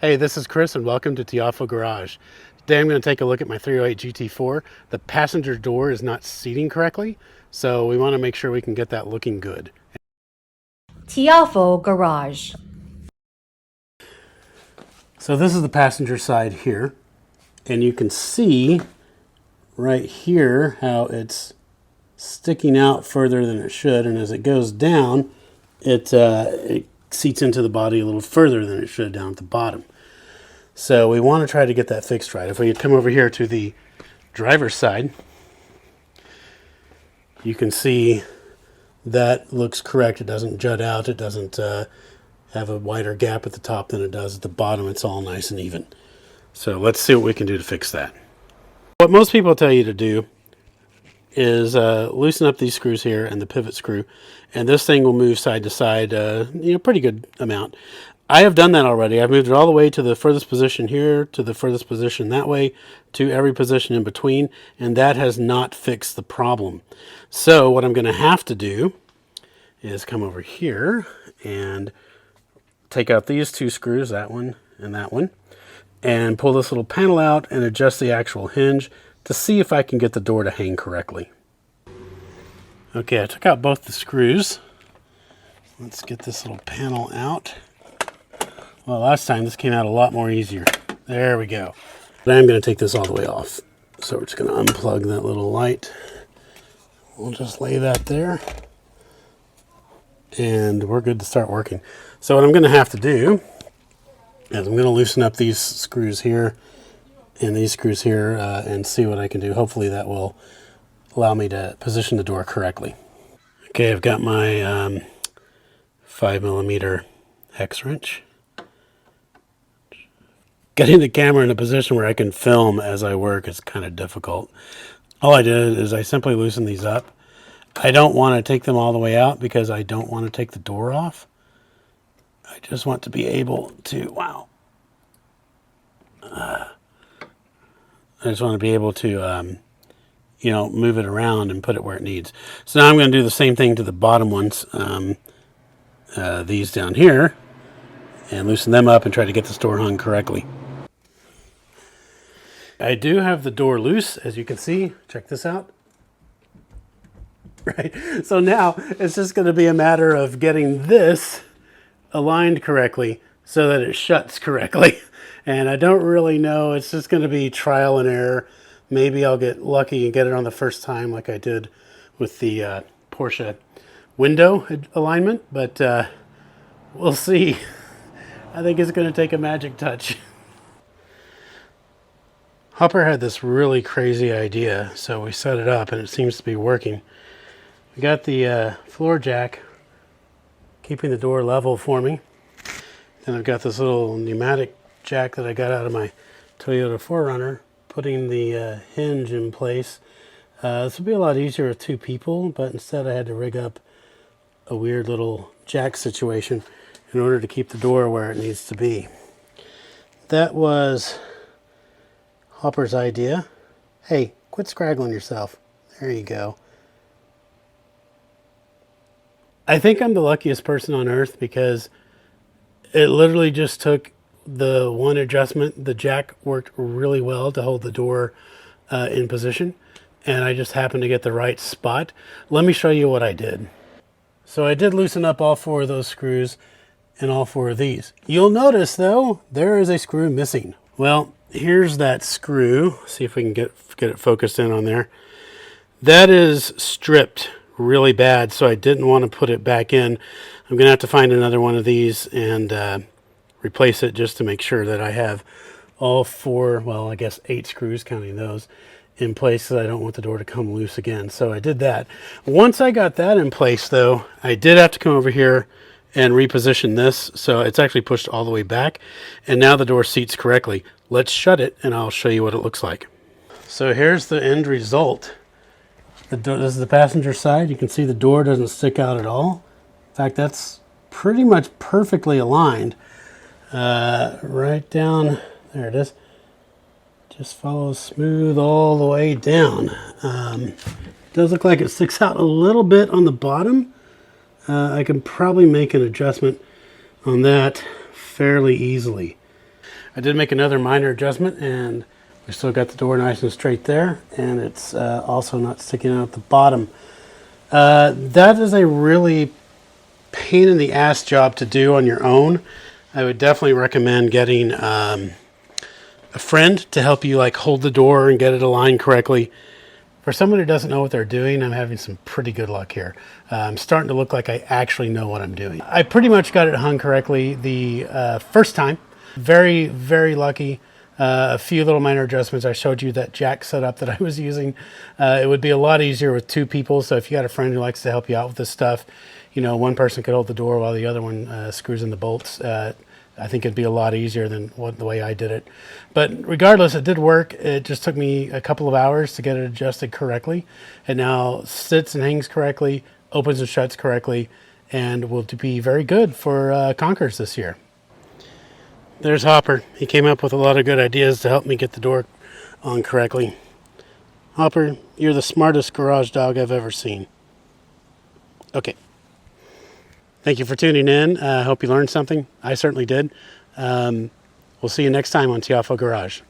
Hey, this is Chris and welcome to Tiafo Garage. Today I'm going to take a look at my 308 GT4. The passenger door is not seating correctly, so we want to make sure we can get that looking good. Tiafo Garage. So this is the passenger side here, and you can see right here how it's sticking out further than it should, and as it goes down, it seats into the body a little further than it should down at the bottom. So we want to try to get that fixed right. If we come over here to the driver's side, you can see that looks correct. It doesn't jut out. It doesn't have a wider gap at the top than it does at the bottom. It's all nice and even. So let's see what we can do to fix that. What most people tell you to do is loosen up these screws here and the pivot screw, and this thing will move side to side, pretty good amount. I have done that already. I've moved it all the way to the furthest position here, to the furthest position that way, to every position in between, and that has not fixed the problem. So what I'm going to have to do is come over here and take out these two screws, that one, and pull this little panel out and adjust the actual hinge to see if I can get the door to hang correctly. Okay, I took out both the screws. Let's get this little panel out. Well, last time this came out a lot more easier. There we go. But I'm going to take this all the way off. So we're just going to unplug that little light. We'll just lay that there. And we're good to start working. So what I'm going to have to do is I'm going to loosen up these screws here and these screws here and see what I can do. Hopefully that will allow me to position the door correctly. Okay, I've got my 5mm hex wrench. Getting the camera in a position where I can film as I work is kind of difficult. All I did is I simply loosened these up. I don't want to take them all the way out because I don't want to take the door off. I just want to be able to, I just want to be able to, move it around and put it where it needs. So now I'm going to do the same thing to the bottom ones, these down here, and loosen them up and try to get this door hung correctly. I do have the door loose, as you can see. Check this out. Right. So now it's just going to be a matter of getting this aligned correctly so that it shuts correctly. And I don't really know. It's just going to be trial and error. Maybe I'll get lucky and get it on the first time like I did with the Porsche window alignment, but we'll see. I think it's going to take a magic touch. Hopper had this really crazy idea, so we set it up and it seems to be working. We got the floor jack keeping the door level for me. Then I've got this little pneumatic jack that I got out of my Toyota 4Runner, putting the hinge in place. This would be a lot easier with two people, but instead I had to rig up a weird little jack situation in order to keep the door where it needs to be. That was Hopper's idea. Hey, quit scraggling yourself. There you go. I think I'm the luckiest person on earth because it literally just took the one adjustment. The jack worked really well to hold the door in position, and I just happened to get the right spot. Let me show you what I did. So I did loosen up all four of those screws and all four of these. You'll notice though, there is a screw missing. Well, here's that screw. See if we can get it focused in on there. That is stripped really bad, so I didn't want to put it back in. I'm going to have to find another one of these and replace it just to make sure that I have all four, well, I guess 8 screws, counting those, in place so I don't want the door to come loose again. So I did that. Once I got that in place, though, I did have to come over here and reposition this, so it's actually pushed all the way back, and now the door seats correctly. Let's shut it, and I'll show you what it looks like. So here's the end result. This is the passenger side. You can see the door doesn't stick out at all. In fact, that's pretty much perfectly aligned. Right down, there it is. Just follows smooth all the way down. It does look like it sticks out a little bit on the bottom. I can probably make an adjustment on that fairly easily. I did make another minor adjustment, and we still got the door nice and straight there, and it's also not sticking out at the bottom. That is a really pain in the ass job to do on your own. I would definitely recommend getting a friend to help you like hold the door and get it aligned correctly. For someone who doesn't know what they're doing, I'm having some pretty good luck here. I'm starting to look like I actually know what I'm doing. I pretty much got it hung correctly the first time. Very, very lucky. A few little minor adjustments. I showed you that jack setup that I was using. It would be a lot easier with two people. So if you got a friend who likes to help you out with this stuff, you know, one person could hold the door while the other one screws in the bolts. I think it'd be a lot easier than the way I did it. But regardless, it did work. It just took me a couple of hours to get it adjusted correctly. It now sits and hangs correctly, opens and shuts correctly, and will be very good for Conkers this year. There's Hopper. He came up with a lot of good ideas to help me get the door on correctly. Hopper, you're the smartest garage dog I've ever seen. Okay. Thank you for tuning in. I hope you learned something. I certainly did. We'll see you next time on Tiafo Garage.